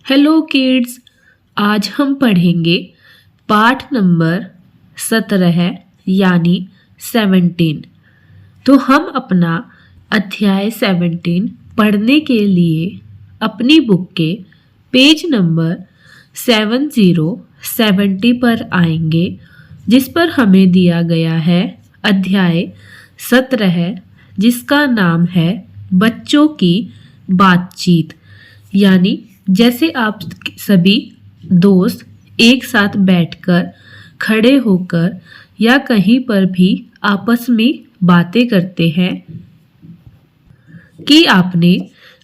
Hello kids, आज हम पढ़ेंगे पाठ नंबर 17 यानी 17। तो हम अपना अध्याय 17 पढ़ने के लिए अपनी बुक के पेज नंबर 70 पर आएंगे, जिस पर हमें दिया गया है अध्याय 17, जिसका नाम है बच्चों की बातचीत। यानी जैसे आप सभी दोस्त एक साथ बैठकर, खड़े होकर या कहीं पर भी आपस में बातें करते हैं कि आपने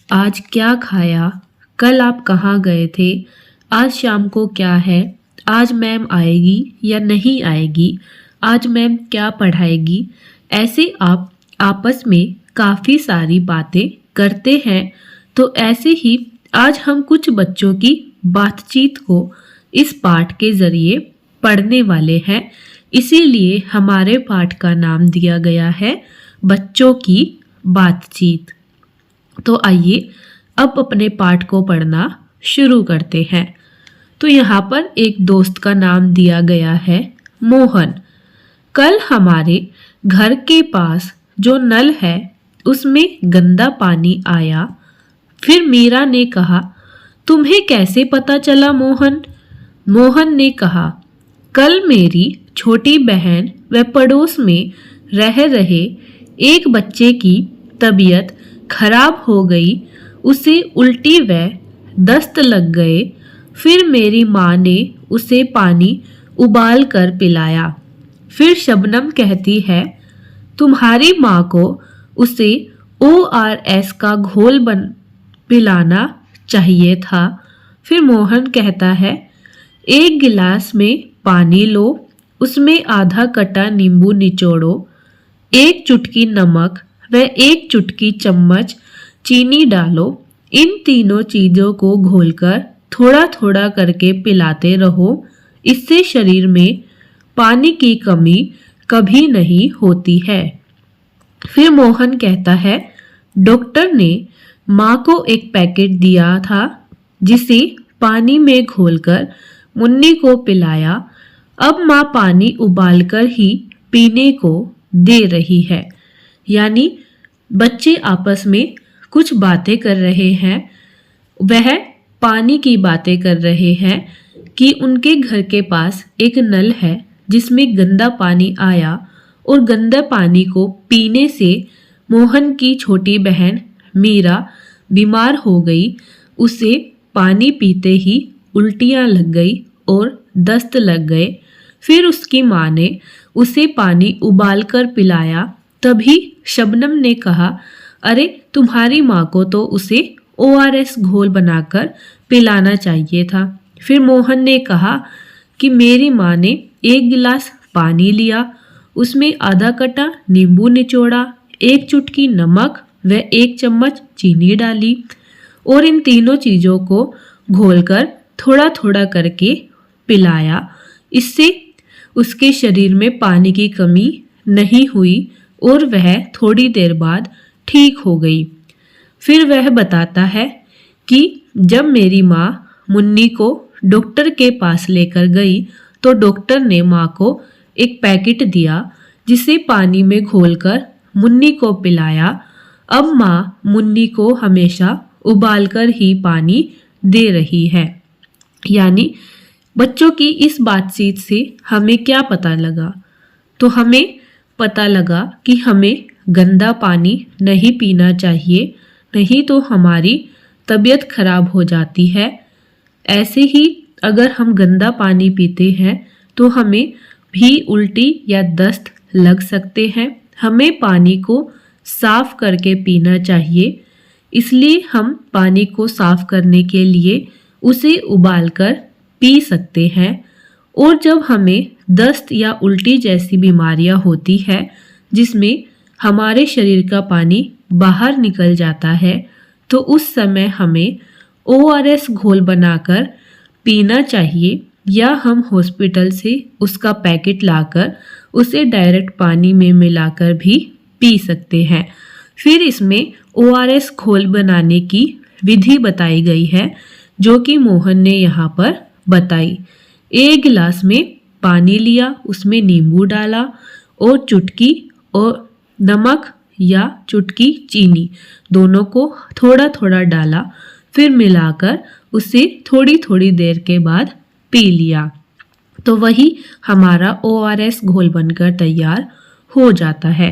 आज क्या खाया, कल आप कहाँ गए थे, आज शाम को क्या है, आज मैम आएगी या नहीं आएगी, आज मैम क्या पढ़ाएगी। ऐसे आप आपस में काफ़ी सारी बातें करते हैं। तो ऐसे ही आज हम कुछ बच्चों की बातचीत को इस पाठ के ज़रिए पढ़ने वाले हैं। इसीलिए हमारे पाठ का नाम दिया गया है बच्चों की बातचीत। तो आइए अब अपने पाठ को पढ़ना शुरू करते हैं। तो यहाँ पर एक दोस्त का नाम दिया गया है मोहन। कल हमारे घर के पास जो नल है उसमें गंदा पानी आया। फिर मीरा ने कहा, तुम्हें कैसे पता चला मोहन? मोहन ने कहा, कल मेरी छोटी बहन व पड़ोस में रह रहे एक बच्चे की तबीयत खराब हो गई। उसे उल्टी व दस्त लग गए। फिर मेरी माँ ने उसे पानी उबाल कर पिलाया। फिर शबनम कहती है, तुम्हारी माँ को उसे ORS का घोल पिलाना चाहिए था। फिर मोहन कहता है, एक गिलास में पानी लो, उसमें आधा कटा नींबू निचोड़ो, एक चुटकी नमक व एक चुटकी चम्मच चीनी डालो। इन तीनों चीज़ों को घोलकर थोड़ा थोड़ा करके पिलाते रहो। इससे शरीर में पानी की कमी कभी नहीं होती है। फिर मोहन कहता है, डॉक्टर ने माँ को एक पैकेट दिया था, जिसे पानी में घोलकर मुन्नी को पिलाया। अब माँ पानी उबालकर ही पीने को दे रही है। यानी बच्चे आपस में कुछ बातें कर रहे हैं। वह पानी की बातें कर रहे हैं कि उनके घर के पास एक नल है जिसमें गंदा पानी आया और गंदा पानी को पीने से मोहन की छोटी बहन मीरा बीमार हो गई। उसे पानी पीते ही उल्टियाँ लग गई और दस्त लग गए। फिर उसकी माँ ने उसे पानी उबाल कर पिलाया। तभी शबनम ने कहा, अरे तुम्हारी माँ को तो उसे ORS घोल बनाकर पिलाना चाहिए था। फिर मोहन ने कहा कि मेरी माँ ने एक गिलास पानी लिया, उसमें आधा कटा नींबू निचोड़ा, एक चुटकी नमक व एक चम्मच चीनी डाली और इन तीनों चीज़ों को घोलकर थोड़ा थोड़ा करके पिलाया। इससे उसके शरीर में पानी की कमी नहीं हुई और वह थोड़ी देर बाद ठीक हो गई। फिर वह बताता है कि जब मेरी माँ मुन्नी को डॉक्टर के पास लेकर गई तो डॉक्टर ने माँ को एक पैकेट दिया, जिसे पानी में घोलकर मुन्नी को पिलाया। अब माँ मुन्नी को हमेशा उबालकर ही पानी दे रही है। यानी बच्चों की इस बातचीत से हमें क्या पता लगा? तो हमें पता लगा कि हमें गंदा पानी नहीं पीना चाहिए, नहीं तो हमारी तबीयत खराब हो जाती है। ऐसे ही अगर हम गंदा पानी पीते हैं तो हमें भी उल्टी या दस्त लग सकते हैं। हमें पानी को साफ करके पीना चाहिए। इसलिए हम पानी को साफ करने के लिए उसे उबालकर पी सकते हैं। और जब हमें दस्त या उल्टी जैसी बीमारियां होती है, जिसमें हमारे शरीर का पानी बाहर निकल जाता है, तो उस समय हमें ORS घोल बनाकर पीना चाहिए, या हम हॉस्पिटल से उसका पैकेट लाकर उसे डायरेक्ट पानी में मिलाकर भी पी सकते हैं। फिर इसमें ORS घोल बनाने की विधि बताई गई है। जो कि मोहन ने यहाँ पर बताई। एक गिलास में पानी लिया, उसमें नींबू डाला और चुटकी और नमक या चुटकी चीनी दोनों को थोड़ा थोड़ा डाला, फिर मिलाकर उसे थोड़ी थोड़ी देर के बाद पी लिया। तो वही हमारा ORS घोल बनकर तैयार हो जाता है।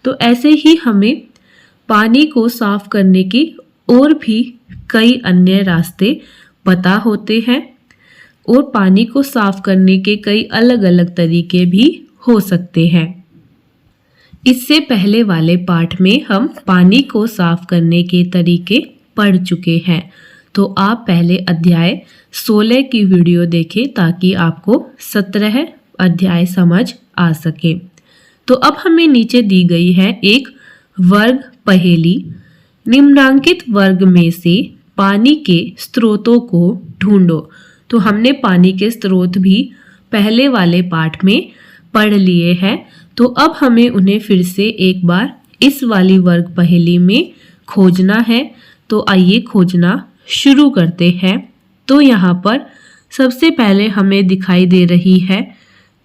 तो ऐसे ही हमें पानी को साफ करने की और भी कई अन्य रास्ते पता होते हैं और पानी को साफ करने के कई अलग अलग तरीके भी हो सकते हैं। इससे पहले वाले पाठ में हम पानी को साफ करने के तरीके पढ़ चुके हैं, तो आप पहले अध्याय 16 की वीडियो देखें ताकि आपको 17 अध्याय समझ आ सके। तो अब हमें नीचे दी गई है एक वर्ग पहेली। निम्नांकित वर्ग में से पानी के स्रोतों को ढूंढो। तो हमने पानी के स्रोत भी पहले वाले पाठ में पढ़ लिए हैं, तो अब हमें उन्हें फिर से एक बार इस वाली वर्ग पहेली में खोजना है। तो आइए खोजना शुरू करते हैं। तो यहाँ पर सबसे पहले हमें दिखाई दे रही है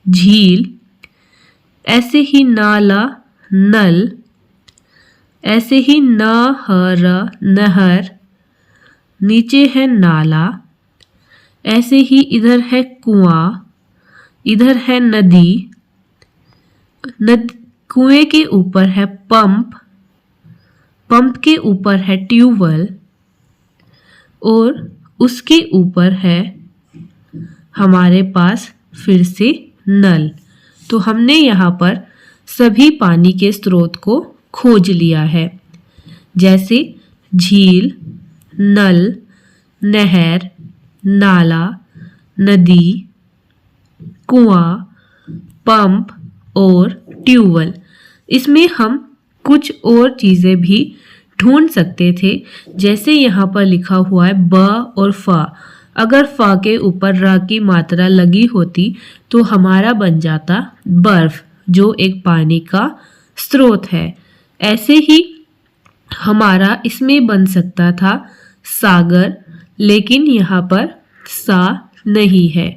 झील, ऐसे ही नाला, नल, ऐसे ही नहर, नहर, नीचे है नाला, ऐसे ही इधर है कुआं, इधर है नदी, कुएं के ऊपर है पंप, पंप के ऊपर है ट्यूबवेल और उसके ऊपर है हमारे पास फिर से नल। तो हमने यहाँ पर सभी पानी के स्रोत को खोज लिया है, जैसे झील, नल, नहर, नाला, नदी, कुआं, पंप और ट्यूबवेल। इसमें हम कुछ और चीज़ें भी ढूंढ सकते थे, जैसे यहाँ पर लिखा हुआ है ब और फ। अगर फ के ऊपर र की मात्रा लगी होती तो हमारा बन जाता बर्फ, जो एक पानी का स्रोत है। ऐसे ही हमारा इसमें बन सकता था सागर, लेकिन यहाँ पर सा नहीं है।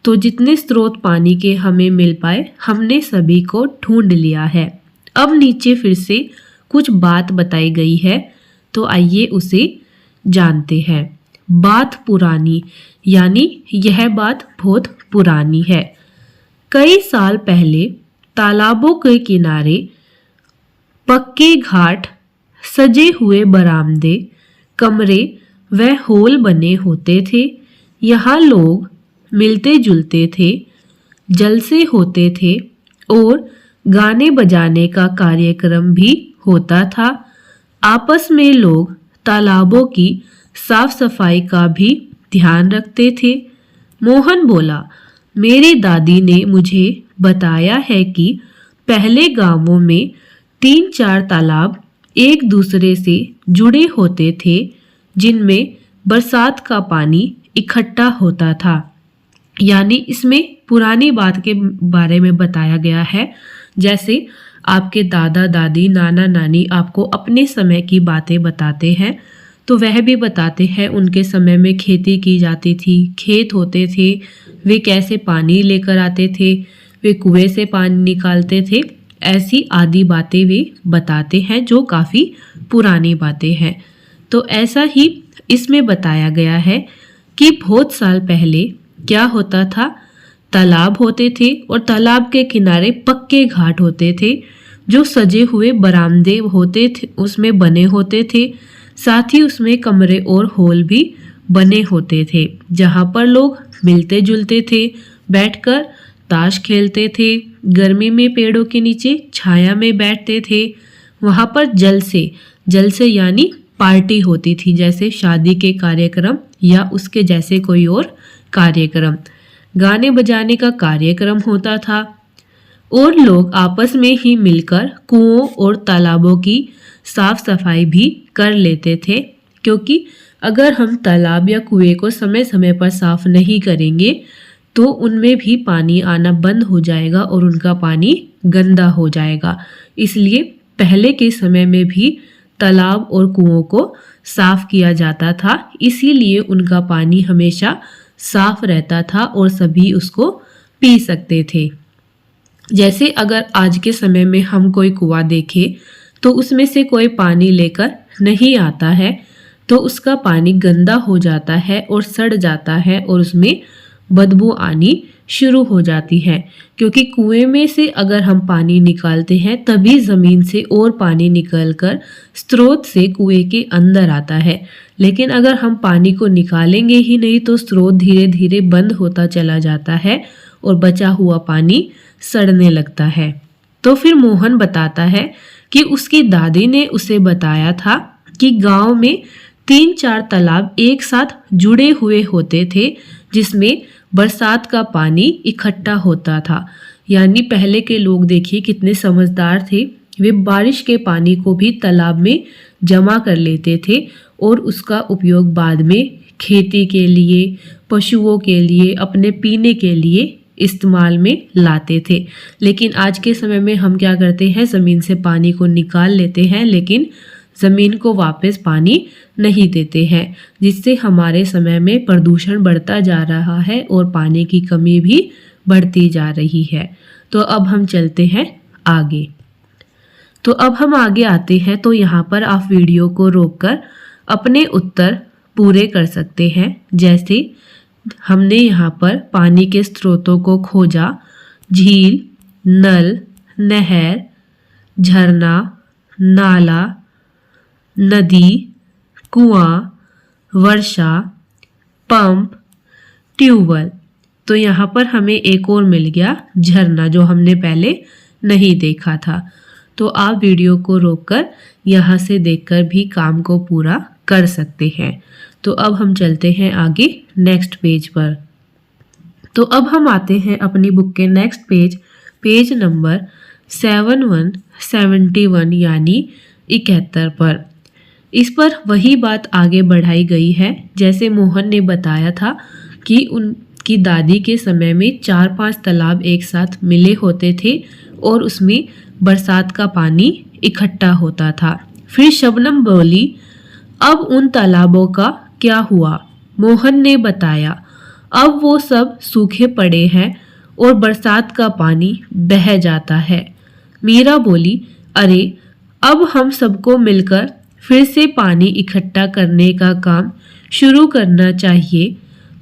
तो जितने स्रोत पानी के हमें मिल पाए हमने सभी को ढूंढ लिया है। अब नीचे फिर से कुछ बात बताई गई है, तो आइए उसे जानते हैं। बात पुरानी, यानी यह बात बहुत पुरानी है। कई साल पहले तालाबों के किनारे पक्के घाट, सजे हुए बरामदे, कमरे व हॉल बने होते थे। यहाँ लोग मिलते जुलते थे, जलसे होते थे और गाने बजाने का कार्यक्रम भी होता था। आपस में लोग तालाबों की साफ सफाई का भी ध्यान रखते थे। मोहन बोला, मेरी दादी ने मुझे बताया है कि पहले गांवों में 3-4 तालाब एक दूसरे से जुड़े होते थे, जिनमें बरसात का पानी इकट्ठा होता था। यानी इसमें पुरानी बात के बारे में बताया गया है, जैसे आपके दादा दादी, नाना नानी आपको अपने समय की बातें बताते हैं, तो वह भी बताते हैं उनके समय में खेती की जाती थी, खेत होते थे, वे कैसे पानी लेकर आते थे, वे कुएं से पानी निकालते थे। ऐसी आदि बातें वे बताते हैं जो काफ़ी पुरानी बातें हैं। तो ऐसा ही इसमें बताया गया है कि बहुत साल पहले क्या होता था, तालाब होते थे और तालाब के किनारे पक्के घाट होते थे, जो सजे हुए बरामदे होते थे उसमें बने होते थे। साथ ही उसमें कमरे और हॉल भी बने होते थे, जहाँ पर लोग मिलते जुलते थे, बैठकर ताश खेलते थे, गर्मी में पेड़ों के नीचे छाया में बैठते थे। वहाँ पर जल से यानी पार्टी होती थी, जैसे शादी के कार्यक्रम या उसके जैसे कोई और कार्यक्रम, गाने बजाने का कार्यक्रम होता था और लोग आपस में ही मिलकर कुओं और तालाबों की साफ सफाई भी कर लेते थे, क्योंकि अगर हम तालाब या कुएं को समय समय पर साफ नहीं करेंगे तो उनमें भी पानी आना बंद हो जाएगा और उनका पानी गंदा हो जाएगा। इसलिए पहले के समय में भी तालाब और कुओं को साफ किया जाता था, इसीलिए उनका पानी हमेशा साफ रहता था और सभी उसको पी सकते थे। जैसे अगर आज के समय में हम कोई कुआं देखें तो उसमें से कोई पानी लेकर नहीं आता है तो उसका पानी गंदा हो जाता है और सड़ जाता है और उसमें बदबू आनी शुरू हो जाती है, क्योंकि कुएं में से अगर हम पानी निकालते हैं तभी ज़मीन से और पानी निकलकर स्रोत से कुएं के अंदर आता है। लेकिन अगर हम पानी को निकालेंगे ही नहीं तो स्रोत धीरे धीरे बंद होता चला जाता है और बचा हुआ पानी सड़ने लगता है। तो फिर मोहन बताता है कि उसकी दादी ने उसे बताया था कि गांव में 3-4 तालाब एक साथ जुड़े हुए होते थे जिसमें बरसात का पानी इकट्ठा होता था। यानी पहले के लोग देखिए कितने समझदार थे, वे बारिश के पानी को भी तालाब में जमा कर लेते थे और उसका उपयोग बाद में खेती के लिए, पशुओं के लिए, अपने पीने के लिए इस्तेमाल में लाते थे। लेकिन आज के समय में हम क्या करते हैं, ज़मीन से पानी को निकाल लेते हैं लेकिन ज़मीन को वापस पानी नहीं देते हैं, जिससे हमारे समय में प्रदूषण बढ़ता जा रहा है और पानी की कमी भी बढ़ती जा रही है। तो अब हम चलते हैं आगे। तो अब हम आगे आते हैं तो यहाँ पर आप वीडियो को रोककर अपने उत्तर पूरे कर सकते हैं। जैसे हमने यहाँ पर पानी के स्रोतों को खोजा: झील, नल, नहर, झरना, नाला, नदी, कुआं, वर्षा, पंप, ट्यूबवेल। तो यहाँ पर हमें एक और मिल गया, झरना, जो हमने पहले नहीं देखा था। तो आप वीडियो को रोककर यहाँ से देखकर भी काम को पूरा कर सकते हैं। तो अब हम चलते हैं आगे नेक्स्ट पेज पर। तो अब हम आते हैं अपनी बुक के नेक्स्ट पेज, पेज नंबर 7171 यानी 71 पर। इस पर वही बात आगे बढ़ाई गई है जैसे मोहन ने बताया था कि उनकी दादी के समय में 4-5 तालाब एक साथ मिले होते थे और उसमें बरसात का पानी इकट्ठा होता था। फिर शबनम बोली, अब उन तालाबों का क्या हुआ? मोहन ने बताया, अब वो सब सूखे पड़े हैं और बरसात का पानी बह जाता है। मीरा बोली, अरे अब हम सबको मिलकर फिर से पानी इकट्ठा करने का काम शुरू करना चाहिए।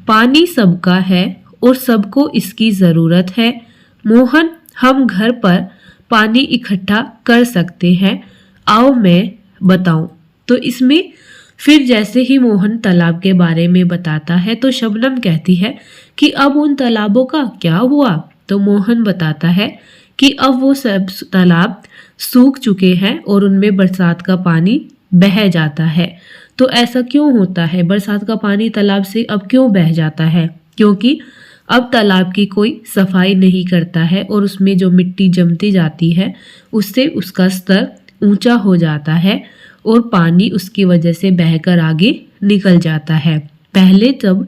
पानी सबका है और सबको इसकी ज़रूरत है। मोहन, हम घर पर पानी इकट्ठा कर सकते हैं, आओ मैं बताऊं। तो इसमें फिर जैसे ही मोहन तालाब के बारे में बताता है तो शबनम कहती है कि अब उन तालाबों का क्या हुआ? तो मोहन बताता है कि अब वो सब तालाब सूख चुके हैं और उनमें बरसात का पानी बह जाता है। तो ऐसा क्यों होता है? बरसात का पानी तालाब से अब क्यों बह जाता है? क्योंकि अब तालाब की कोई सफाई नहीं करता है और उसमें जो मिट्टी जमती जाती है उससे उसका स्तर ऊंचा हो जाता है और पानी उसकी वजह से बहकर आगे निकल जाता है। पहले जब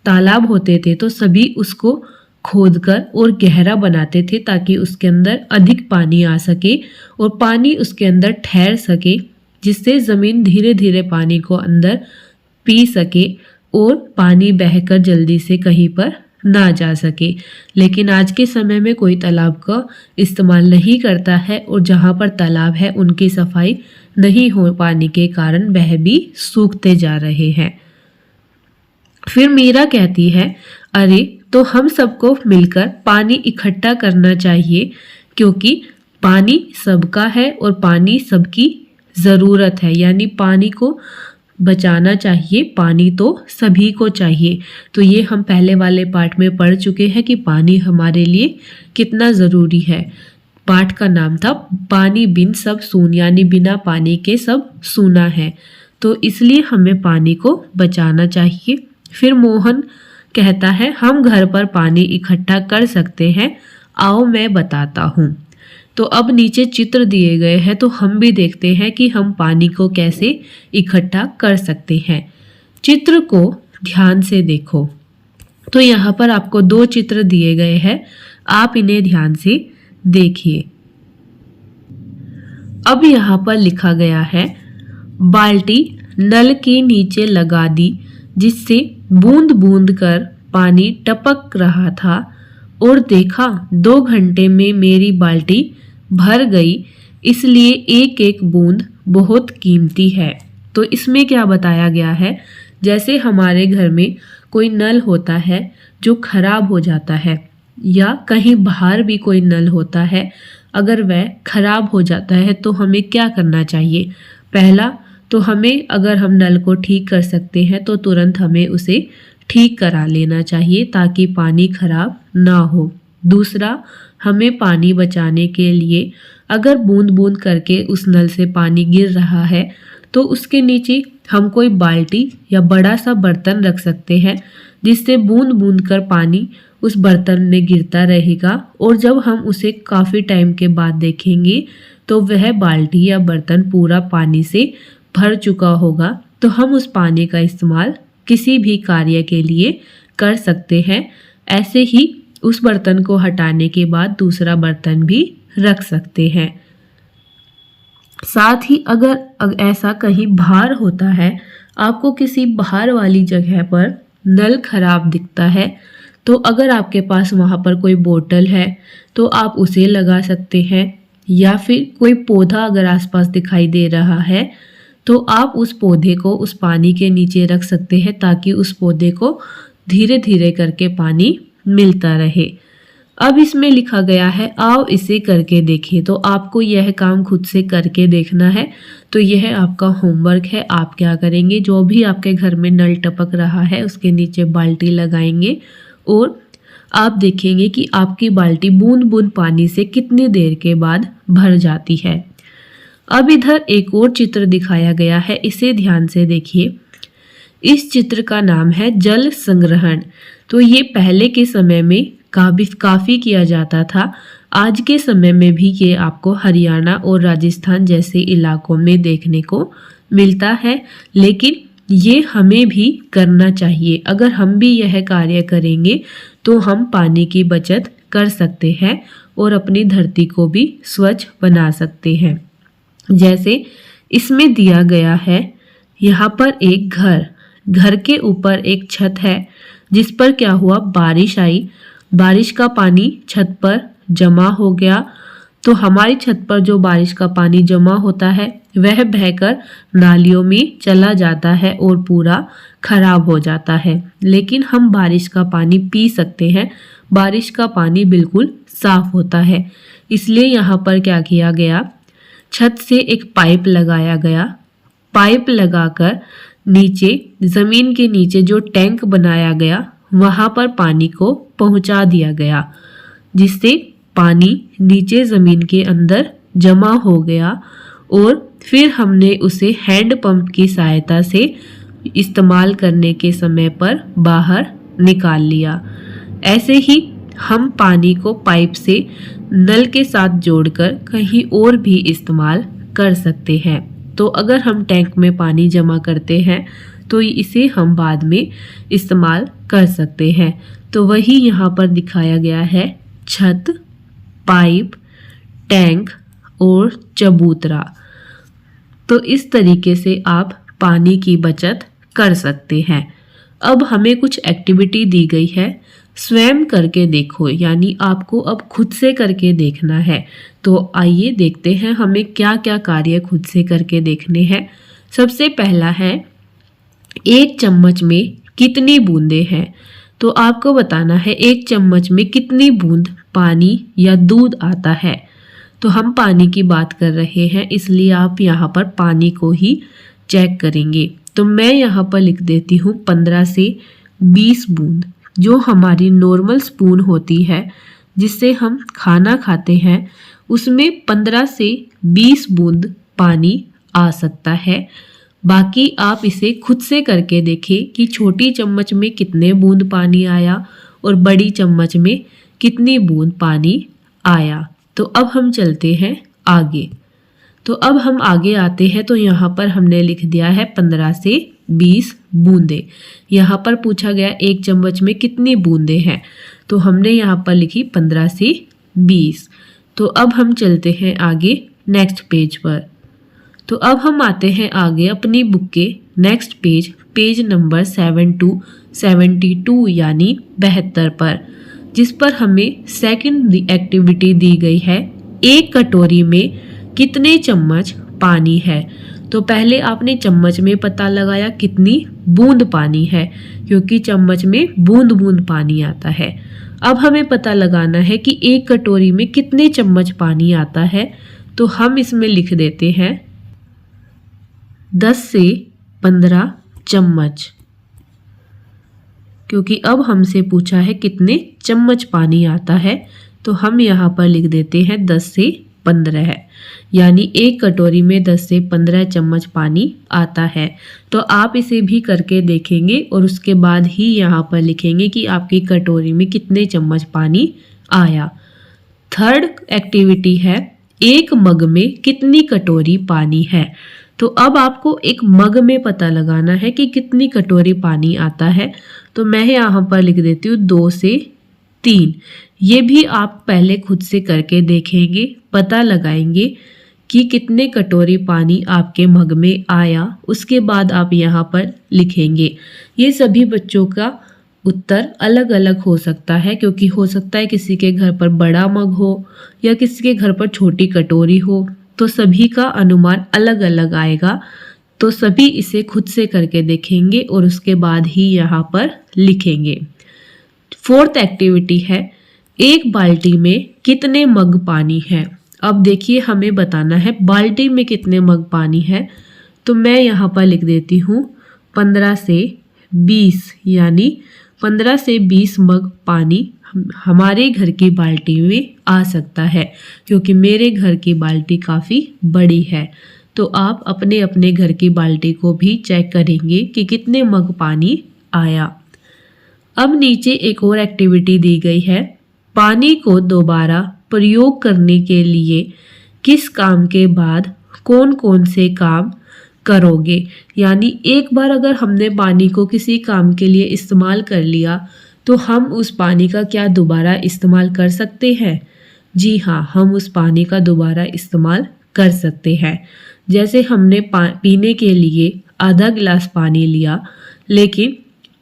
तालाब होते थे तो सभी उसको खोदकर और गहरा बनाते थे ताकि उसके अंदर अधिक पानी आ सके और पानी उसके अंदर ठहर सके, जिससे ज़मीन धीरे धीरे पानी को अंदर पी सके और पानी बहकर जल्दी से कहीं पर ना जा सके। लेकिन आज के समय में कोई तालाब का इस्तेमाल नहीं करता है और जहाँ पर तालाब है उनकी सफाई नहीं हो पाने के कारण वह भी सूखते जा रहे हैं। फिर मीरा कहती है, अरे तो हम सबको मिलकर पानी इकट्ठा करना चाहिए क्योंकि पानी सबका है और पानी सबकी ज़रूरत है, यानी पानी को बचाना चाहिए, पानी तो सभी को चाहिए। तो ये हम पहले वाले पार्ट में पढ़ चुके हैं कि पानी हमारे लिए कितना ज़रूरी है। पाठ का नाम था पानी बिन सब सून, यानी बिना पानी के सब सूना है। तो इसलिए हमें पानी को बचाना चाहिए। फिर मोहन कहता है, हम घर पर पानी इकट्ठा कर सकते हैं, आओ मैं बताता हूँ। तो अब नीचे चित्र दिए गए हैं तो हम भी देखते हैं कि हम पानी को कैसे इकट्ठा कर सकते हैं। चित्र को ध्यान से देखो। तो यहाँ पर आपको 2 चित्र दिए गए हैं, आप इन्हें ध्यान से देखिए। अब यहाँ पर लिखा गया है बाल्टी नल के नीचे लगा दी, जिससे बूंद बूंद कर पानी टपक रहा था, और देखा 2 घंटे में मेरी बाल्टी भर गई। इसलिए एक एक बूंद बहुत कीमती है। तो इसमें क्या बताया गया है, जैसे हमारे घर में कोई नल होता है जो खराब हो जाता है, या कहीं बाहर भी कोई नल होता है, अगर वह खराब हो जाता है तो हमें क्या करना चाहिए। पहला तो हमें, अगर हम नल को ठीक कर सकते हैं तो तुरंत हमें उसे ठीक करा लेना चाहिए ताकि पानी खराब ना हो। दूसरा, हमें पानी बचाने के लिए अगर बूंद बूंद करके उस नल से पानी गिर रहा है तो उसके नीचे हम कोई बाल्टी या बड़ा सा बर्तन रख सकते हैं, जिससे बूंद बूंद कर पानी उस बर्तन में गिरता रहेगा, और जब हम उसे काफ़ी टाइम के बाद देखेंगे तो वह बाल्टी या बर्तन पूरा पानी से भर चुका होगा। तो हम उस पानी का इस्तेमाल किसी भी कार्य के लिए कर सकते हैं। ऐसे ही उस बर्तन को हटाने के बाद दूसरा बर्तन भी रख सकते हैं। साथ ही अगर ऐसा कहीं बाहर होता है, आपको किसी बाहर वाली जगह पर नल खराब दिखता है, तो अगर आपके पास वहाँ पर कोई बोतल है तो आप उसे लगा सकते हैं, या फिर कोई पौधा अगर आसपास दिखाई दे रहा है तो आप उस पौधे को उस पानी के नीचे रख सकते हैं, ताकि उस पौधे को धीरे धीरे करके पानी मिलता रहे। अब इसमें लिखा गया है, आओ इसे करके देखें। तो आपको यह काम खुद से करके देखना है। तो यह आपका होमवर्क है। आप क्या करेंगे, जो भी आपके घर में नल टपक रहा है उसके नीचे बाल्टी लगाएंगे, और आप देखेंगे कि आपकी बाल्टी बूंद बूंद पानी से कितनी देर के बाद भर जाती है। अब इधर एक और चित्र दिखाया गया है, इसे ध्यान से देखिए। इस चित्र का नाम है जल संग्रहण। तो ये पहले के समय में काफ़ी किया जाता था। आज के समय में भी ये आपको हरियाणा और राजस्थान जैसे इलाकों में देखने को मिलता है, लेकिन ये हमें भी करना चाहिए। अगर हम भी यह कार्य करेंगे तो हम पानी की बचत कर सकते हैं और अपनी धरती को भी स्वच्छ बना सकते हैं। जैसे इसमें दिया गया है, यहाँ पर एक घर के ऊपर एक छत है, जिस पर क्या हुआ, बारिश आई, बारिश का पानी छत पर जमा हो गया। तो हमारी छत पर जो बारिश का पानी जमा होता है वह बहकर नालियों में चला जाता है और पूरा खराब हो जाता है। लेकिन हम बारिश का पानी पी सकते हैं। बारिश का पानी बिल्कुल साफ होता है। इसलिए यहाँ पर क्या किया गया, छत से एक पाइप लगाया गया। पाइप लगाकर नीचे, ज़मीन के नीचे जो टैंक बनाया गया वहाँ पर पानी को पहुँचा दिया गया, जिससे पानी नीचे ज़मीन के अंदर जमा हो गया, और फिर हमने उसे हैंड पंप की सहायता से इस्तेमाल करने के समय पर बाहर निकाल लिया। ऐसे ही हम पानी को पाइप से नल के साथ जोड़कर कहीं और भी इस्तेमाल कर सकते हैं। तो अगर हम टैंक में पानी जमा करते हैं तो इसे हम बाद में इस्तेमाल कर सकते हैं। तो वही यहाँ पर दिखाया गया है, छत, पाइप, टैंक और चबूतरा। तो इस तरीके से आप पानी की बचत कर सकते हैं। अब हमें कुछ एक्टिविटी दी गई है, स्वयं करके देखो, यानी आपको अब खुद से करके देखना है। तो आइए देखते हैं हमें क्या क्या कार्य खुद से करके देखने हैं। सबसे पहला है, एक चम्मच में कितनी बूंदें हैं। तो आपको बताना है एक चम्मच में कितनी बूंद पानी या दूध आता है। तो हम पानी की बात कर रहे हैं, इसलिए आप यहाँ पर पानी को ही चेक करेंगे। तो मैं यहाँ पर लिख देती हूँ 15 से 20 बूंद। जो हमारी नॉर्मल स्पून होती है जिससे हम खाना खाते हैं, उसमें 15 से 20 बूंद पानी आ सकता है। बाकी आप इसे खुद से करके देखें कि छोटी चम्मच में कितने बूंद पानी आया और बड़ी चम्मच में कितनी बूंद पानी आया। तो अब हम चलते हैं आगे। तो अब हम आगे आते हैं, तो यहाँ पर हमने लिख दिया है 15 से 20 बूंदे। यहाँ पर पूछा गया एक चम्मच में कितनी बूंदे हैं, तो हमने यहाँ पर लिखी 15 से 20। तो अब हम चलते हैं आगे नेक्स्ट पेज पर। तो अब हम आते हैं आगे अपनी बुक के next page, page number 7 to 72 यानी 72 पर, जिस पर हमें सेकंड एक्टिविटी दी गई है, एक कटोरी में कितने चम्मच पानी है। तो पहले आपने चम्मच में पता लगाया कितनी बूंद पानी है, क्योंकि चम्मच में बूंद बूंद पानी आता है। अब हमें पता लगाना है कि एक कटोरी में कितने चम्मच पानी आता है। तो हम इसमें लिख देते हैं 10 से 15 चम्मच, क्योंकि अब हमसे पूछा है कितने चम्मच पानी आता है। तो हम यहाँ पर लिख देते हैं 10 से 15, यानी एक कटोरी में 10 से 15 चम्मच पानी आता है। तो आप इसे भी करके देखेंगे और उसके बाद ही यहाँ पर लिखेंगे कि आपकी कटोरी में कितने चम्मच पानी आया। थर्ड एक्टिविटी है, एक मग में कितनी कटोरी पानी है। तो अब आपको एक मग में पता लगाना है कि कितनी कटोरी पानी आता है। तो मैं यहाँ पर लिख देती हूँ 2 से 3। ये भी आप पहले खुद से करके देखेंगे, पता लगाएंगे कि कितने कटोरी पानी आपके मग में आया। उसके बाद आप यहाँ पर लिखेंगे। ये सभी बच्चों का उत्तर अलग अलग हो सकता है, क्योंकि हो सकता है किसी के घर पर बड़ा मग हो या किसी के घर पर छोटी कटोरी हो, तो सभी का अनुमान अलग अलग आएगा। तो सभी इसे खुद से करके देखेंगे और उसके बाद ही यहाँ पर लिखेंगे। फोर्थ एक्टिविटी है, एक बाल्टी में कितने मग पानी है। अब देखिए हमें बताना है बाल्टी में कितने मग पानी है। तो मैं यहाँ पर लिख देती हूँ 15 से 20, यानी 15 से 20 मग पानी हमारे घर की बाल्टी में आ सकता है, क्योंकि मेरे घर की बाल्टी काफ़ी बड़ी है। तो आप अपने अपने घर की बाल्टी को भी चेक करेंगे कि कितने मग पानी आया। अब नीचे एक और एक्टिविटी दी गई है, पानी को दोबारा प्रयोग करने के लिए किस काम के बाद कौन कौन से काम करोगे। यानी एक बार अगर हमने पानी को किसी काम के लिए इस्तेमाल कर लिया, तो हम उस पानी का क्या दोबारा इस्तेमाल कर सकते हैं। जी हाँ, हम उस पानी का दोबारा इस्तेमाल कर सकते हैं। जैसे हमने पीने के लिए आधा गिलास पानी लिया, लेकिन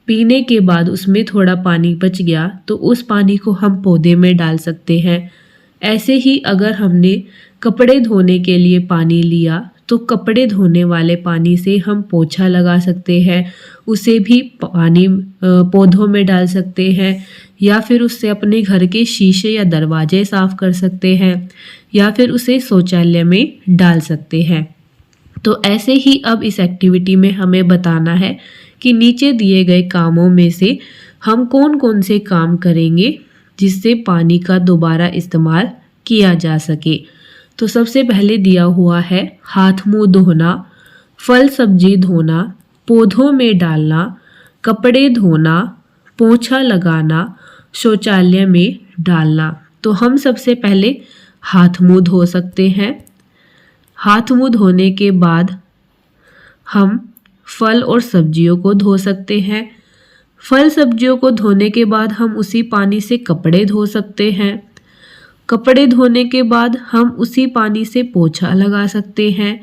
पीने के बाद उसमें थोड़ा पानी बच गया, तो उस पानी को हम पौधे में डाल सकते हैं। ऐसे ही अगर हमने कपड़े धोने के लिए पानी लिया, तो कपड़े धोने वाले पानी से हम पोछा लगा सकते हैं, उसे भी पानी पौधों में डाल सकते हैं, या फिर उससे अपने घर के शीशे या दरवाजे साफ कर सकते हैं, या फिर उसे शौचालय में डाल सकते हैं। तो ऐसे ही अब इस एक्टिविटी में हमें बताना है कि नीचे दिए गए कामों में से हम कौन कौन से काम करेंगे जिससे पानी का दोबारा इस्तेमाल किया जा सके। तो सबसे पहले दिया हुआ है हाथ मुंह धोना, फल सब्जी धोना, पौधों में डालना, कपड़े धोना, पोछा लगाना, शौचालय में डालना। तो हम सबसे पहले हाथ मुंह धो सकते हैं। हाथ मुंह धोने के बाद हम फल और सब्जियों को धो सकते हैं। फल सब्जियों को धोने के बाद हम उसी पानी से कपड़े धो सकते हैं। कपड़े धोने के बाद हम उसी पानी से पोछा लगा सकते हैं।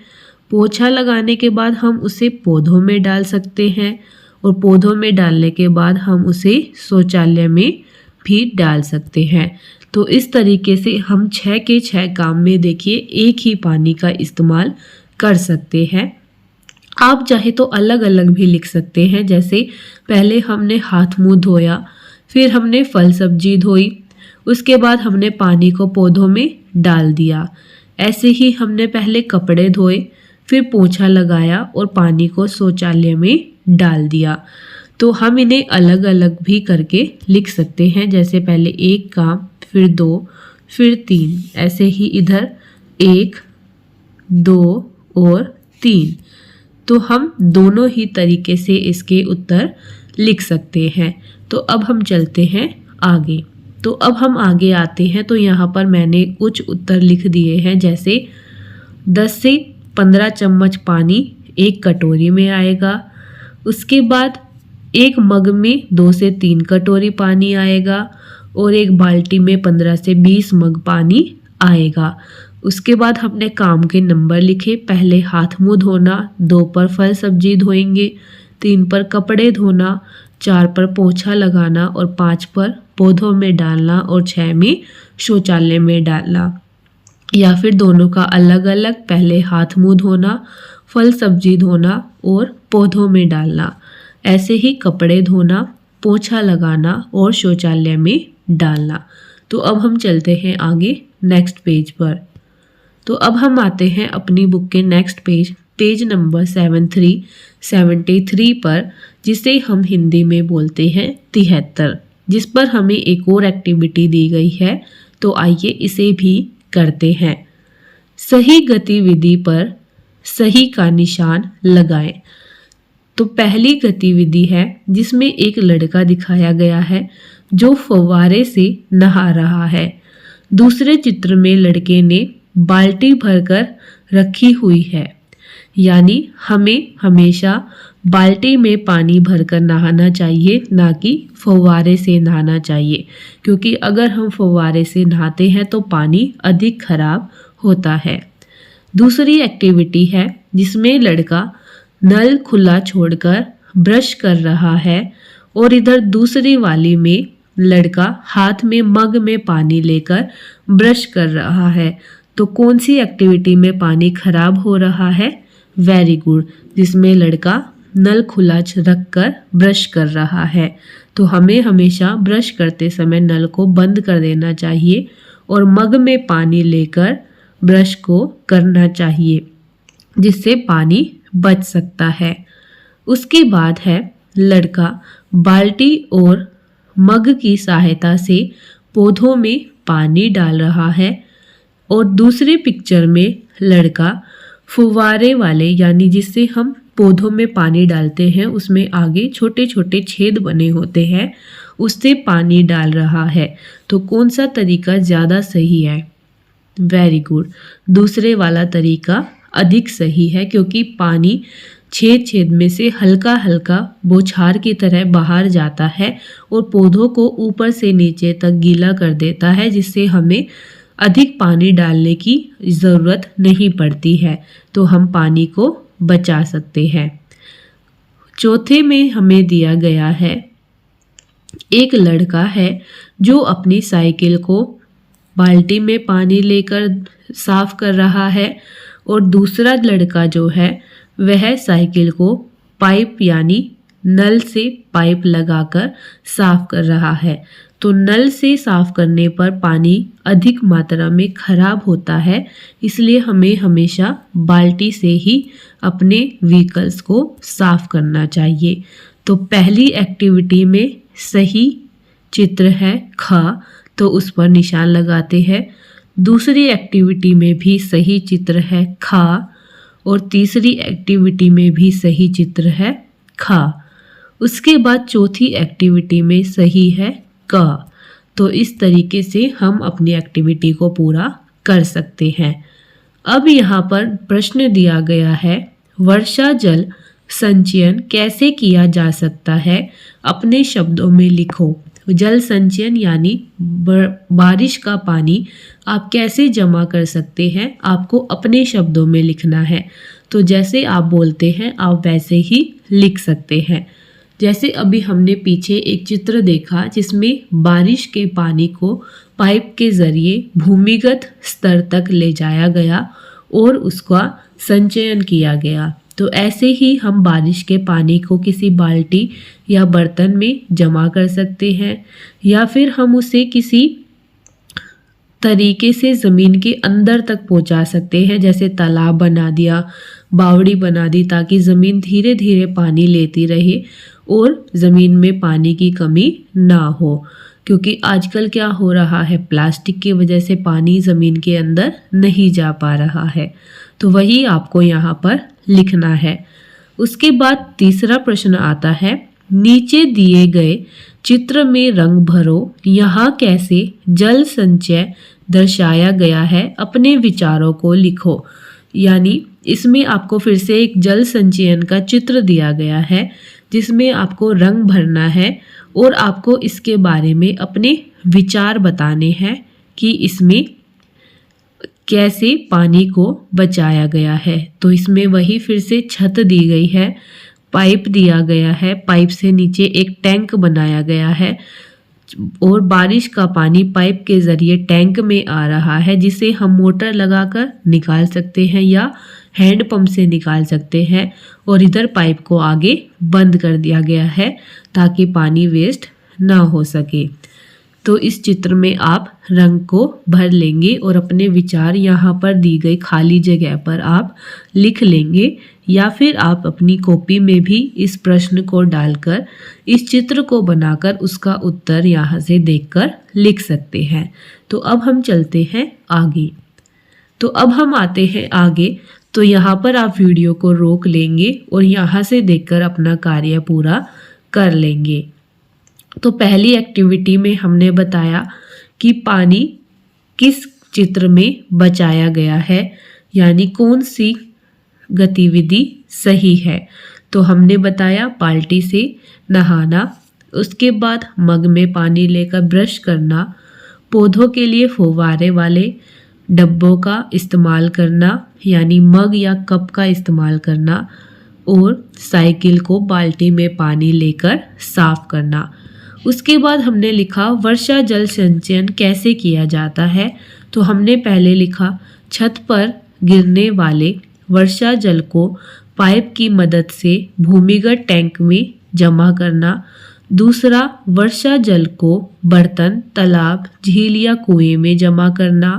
पोछा लगाने के बाद हम उसे पौधों में डाल सकते हैं, और पौधों में डालने के बाद हम उसे शौचालय में भी डाल सकते हैं। तो इस तरीके से हम 6 के 6 काम में देखिए एक ही पानी का इस्तेमाल कर सकते हैं। आप चाहे तो अलग अलग भी लिख सकते हैं, जैसे पहले हमने हाथ मुंह धोया, फिर हमने फल सब्जी धोई, उसके बाद हमने पानी को पौधों में डाल दिया। ऐसे ही हमने पहले कपड़े धोए, फिर पोछा लगाया और पानी को शौचालय में डाल दिया। तो हम इन्हें अलग अलग भी करके लिख सकते हैं, जैसे पहले 1 काम, फिर 2, फिर 3, ऐसे ही इधर 1, 2 और 3। तो हम दोनों ही तरीके से इसके उत्तर लिख सकते हैं। तो अब हम चलते हैं आगे। तो अब हम आगे आते हैं, तो यहाँ पर मैंने कुछ उत्तर लिख दिए हैं, जैसे 10 से 15 चम्मच पानी एक कटोरी में आएगा। उसके बाद एक मग में 2 से 3 कटोरी पानी आएगा, और एक बाल्टी में 15 से 20 मग पानी आएगा। उसके बाद हमने काम के नंबर लिखे। पहले हाथ मुंह धोना, 2 पर फल सब्जी धोएंगे, 3 पर कपड़े धोना, 4 पर पोछा लगाना और 5 पर पौधों में डालना और 6 में शौचालय में डालना। या फिर दोनों का अलग अलग, पहले हाथ मुंह धोना, फल सब्जी धोना और पौधों में डालना। ऐसे ही कपड़े धोना, पोछा लगाना और शौचालय में डालना। तो अब हम चलते हैं आगे नेक्स्ट पेज पर। तो अब हम आते हैं अपनी बुक के नेक्स्ट पेज, पेज नंबर 73 पर, जिसे हम हिंदी में बोलते हैं 73, जिस पर हमें एक और एक्टिविटी दी गई है। तो आइए इसे भी करते हैं। सही गतिविधि पर सही का निशान लगाएं। तो पहली गतिविधि है जिसमें एक लड़का दिखाया गया है जो फव्वारे से नहा रहा है। दूसरे चित्र में लड़के ने बाल्टी भरकर रखी हुई है, यानी हमें हमेशा बाल्टी में पानी भरकर नहाना चाहिए, ना कि फव्वारे से नहाना चाहिए, क्योंकि अगर हम फव्वारे से नहाते हैं तो पानी अधिक खराब होता है। दूसरी एक्टिविटी है जिसमें लड़का नल खुला छोड़कर ब्रश कर रहा है और इधर दूसरी वाली में लड़का हाथ में मग में पानी लेकर ब्रश कर रहा है। तो कौन सी एक्टिविटी में पानी खराब हो रहा है? वेरी गुड, जिसमें लड़का नल खुला रखकर ब्रश कर रहा है। तो हमें हमेशा ब्रश करते समय नल को बंद कर देना चाहिए और मग में पानी लेकर ब्रश को करना चाहिए, जिससे पानी बच सकता है। उसके बाद है लड़का बाल्टी और मग की सहायता से पौधों में पानी डाल रहा है और दूसरे पिक्चर में लड़का फुव्वारे वाले, यानी जिससे हम पौधों में पानी डालते हैं उसमें आगे छोटे छोटे छेद बने होते हैं, उससे पानी डाल रहा है। तो कौन सा तरीका ज़्यादा सही है? वेरी गुड, दूसरे वाला तरीका अधिक सही है, क्योंकि पानी छेद छेद में से हल्का हल्का बौछार की तरह बाहर जाता है और पौधों को ऊपर से नीचे तक गीला कर देता है, जिससे हमें अधिक पानी डालने की ज़रूरत नहीं पड़ती है। तो हम पानी को बचा सकते हैं। चौथे में हमें दिया गया है एक लड़का है जो अपनी साइकिल को बाल्टी में पानी लेकर साफ कर रहा है और दूसरा लड़का जो है वह साइकिल को पाइप यानी नल से पाइप लगाकर साफ कर रहा है। तो नल से साफ करने पर पानी अधिक मात्रा में खराब होता है, इसलिए हमें हमेशा बाल्टी से ही अपने व्हीकल्स को साफ करना चाहिए। तो पहली एक्टिविटी में सही चित्र है ख, तो उस पर निशान लगाते हैं। दूसरी एक्टिविटी में भी सही चित्र है ख और तीसरी एक्टिविटी में भी सही चित्र है ख। उसके बाद चौथी एक्टिविटी में सही है क। तो इस तरीके से हम अपनी एक्टिविटी को पूरा कर सकते हैं। अब यहाँ पर प्रश्न दिया गया है, वर्षा जल संचयन कैसे किया जा सकता है? अपने शब्दों में लिखो। जल संचयन यानी बारिश का पानी आप कैसे जमा कर सकते हैं, आपको अपने शब्दों में लिखना है। तो जैसे आप बोलते हैं आप वैसे ही लिख सकते हैं। जैसे अभी हमने पीछे एक चित्र देखा जिसमें बारिश के पानी को पाइप के ज़रिए भूमिगत स्तर तक ले जाया गया और उसका संचयन किया गया। तो ऐसे ही हम बारिश के पानी को किसी बाल्टी या बर्तन में जमा कर सकते हैं, या फिर हम उसे किसी तरीके से ज़मीन के अंदर तक पहुंचा सकते हैं, जैसे तालाब बना दिया, बावड़ी बना दी, ताकि ज़मीन धीरे धीरे पानी लेती रहे और ज़मीन में पानी की कमी ना हो। क्योंकि आजकल क्या हो रहा है, प्लास्टिक की वजह से पानी ज़मीन के अंदर नहीं जा पा रहा है। तो वही आपको यहाँ पर लिखना है। उसके बाद तीसरा प्रश्न आता है, नीचे दिए गए चित्र में रंग भरो, यहाँ कैसे जल संचय दर्शाया गया है, अपने विचारों को लिखो। यानी इसमें आपको फिर से एक जल संचयन का चित्र दिया गया है जिसमें आपको रंग भरना है और आपको इसके बारे में अपने विचार बताने हैं कि इसमें कैसे पानी को बचाया गया है। तो इसमें वही फिर से छत दी गई है, पाइप दिया गया है, पाइप से नीचे एक टैंक बनाया गया है और बारिश का पानी पाइप के ज़रिए टैंक में आ रहा है, जिसे हम मोटर लगाकर निकाल सकते हैं या हैंड पंप से निकाल सकते हैं। और इधर पाइप को आगे बंद कर दिया गया है ताकि पानी वेस्ट ना हो सके। तो इस चित्र में आप रंग को भर लेंगे और अपने विचार यहाँ पर दी गई खाली जगह पर आप लिख लेंगे, या फिर आप अपनी कॉपी में भी इस प्रश्न को डालकर इस चित्र को बनाकर उसका उत्तर यहाँ से देखकर लिख सकते हैं। तो अब हम चलते हैं आगे। तो अब हम आते हैं आगे। तो यहाँ पर आप वीडियो को रोक लेंगे और यहाँ से देखकर अपना कार्य पूरा कर लेंगे। तो पहली एक्टिविटी में हमने बताया कि पानी किस चित्र में बचाया गया है, यानी कौन सी गतिविधि सही है। तो हमने बताया बाल्टी से नहाना, उसके बाद मग में पानी लेकर ब्रश करना, पौधों के लिए फुव्वारे वाले डब्बों का इस्तेमाल करना यानी मग या कप का इस्तेमाल करना, और साइकिल को बाल्टी में पानी लेकर साफ करना। उसके बाद हमने लिखा वर्षा जल संचयन कैसे किया जाता है। तो हमने पहले लिखा छत पर गिरने वाले वर्षा जल को पाइप की मदद से भूमिगत टैंक में जमा करना। दूसरा, वर्षा जल को बर्तन, तालाब, झील या कुएं में जमा करना।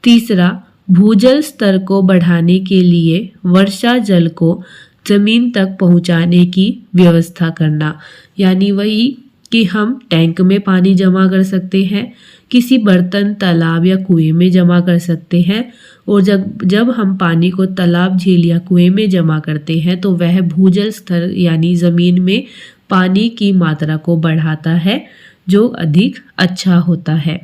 तीसरा, भूजल स्तर को बढ़ाने के लिए वर्षा जल को जमीन तक पहुंचाने की व्यवस्था करना, यानी वही कि हम टैंक में पानी जमा कर सकते हैं, किसी बर्तन, तालाब या कुएं में जमा कर सकते हैं। और जब हम पानी को तालाब, झील या कुएं में जमा करते हैं तो वह भूजल स्तर यानी ज़मीन में पानी की मात्रा को बढ़ाता है, जो अधिक अच्छा होता है।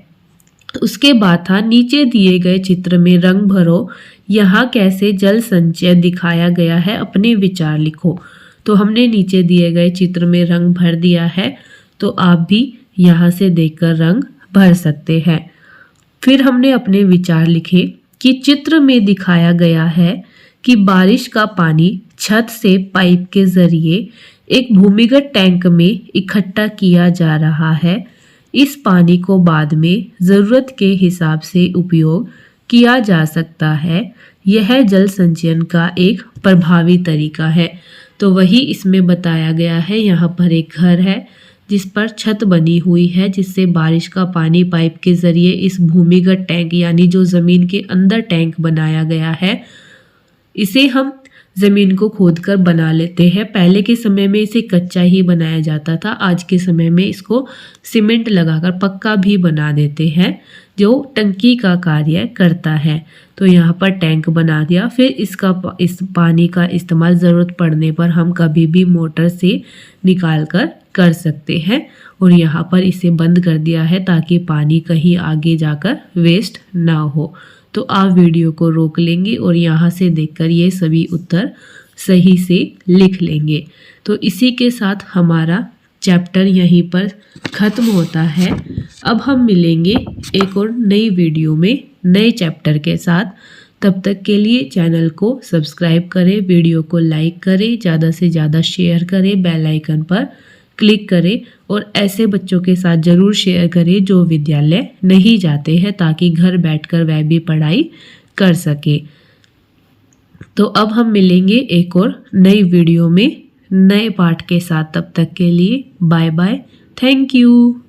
उसके बाद था नीचे दिए गए चित्र में रंग भरो, यहाँ कैसे जल संचय दिखाया गया है, अपने विचार लिखो। तो हमने नीचे दिए गए चित्र में रंग भर दिया है, तो आप भी यहाँ से देखकर रंग भर सकते हैं। फिर हमने अपने विचार लिखे कि चित्र में दिखाया गया है कि बारिश का पानी छत से पाइप के जरिए एक भूमिगत टैंक में इकट्ठा किया जा रहा है। इस पानी को बाद में ज़रूरत के हिसाब से उपयोग किया जा सकता है। यह जल संचयन का एक प्रभावी तरीका है। तो वही इसमें बताया गया है। यहाँ पर एक घर है जिस पर छत बनी हुई है, जिससे बारिश का पानी पाइप के ज़रिए इस भूमिगत टैंक यानी जो ज़मीन के अंदर टैंक बनाया गया है, इसे हम ज़मीन को खोदकर बना लेते हैं। पहले के समय में इसे कच्चा ही बनाया जाता था, आज के समय में इसको सीमेंट लगाकर पक्का भी बना देते हैं, जो टंकी का कार्य करता है। तो यहाँ पर टैंक बना दिया, फिर इस पानी का इस्तेमाल ज़रूरत पड़ने पर हम कभी भी मोटर से निकाल कर सकते हैं। और यहाँ पर इसे बंद कर दिया है ताकि पानी कहीं आगे जाकर वेस्ट ना हो। तो आप वीडियो को रोक लेंगे और यहाँ से देखकर ये सभी उत्तर सही से लिख लेंगे। तो इसी के साथ हमारा चैप्टर यहीं पर ख़त्म होता है। अब हम मिलेंगे एक और नई वीडियो में नए चैप्टर के साथ। तब तक के लिए चैनल को सब्सक्राइब करें, वीडियो को लाइक करें, ज़्यादा से ज़्यादा शेयर करें, बेल आइकन पर क्लिक करें और ऐसे बच्चों के साथ ज़रूर शेयर करें जो विद्यालय नहीं जाते हैं, ताकि घर बैठकर वह भी पढ़ाई कर सके। तो अब हम मिलेंगे एक और नई वीडियो में नए पाठ के साथ। तब तक के लिए बाय बाय, थैंक यू।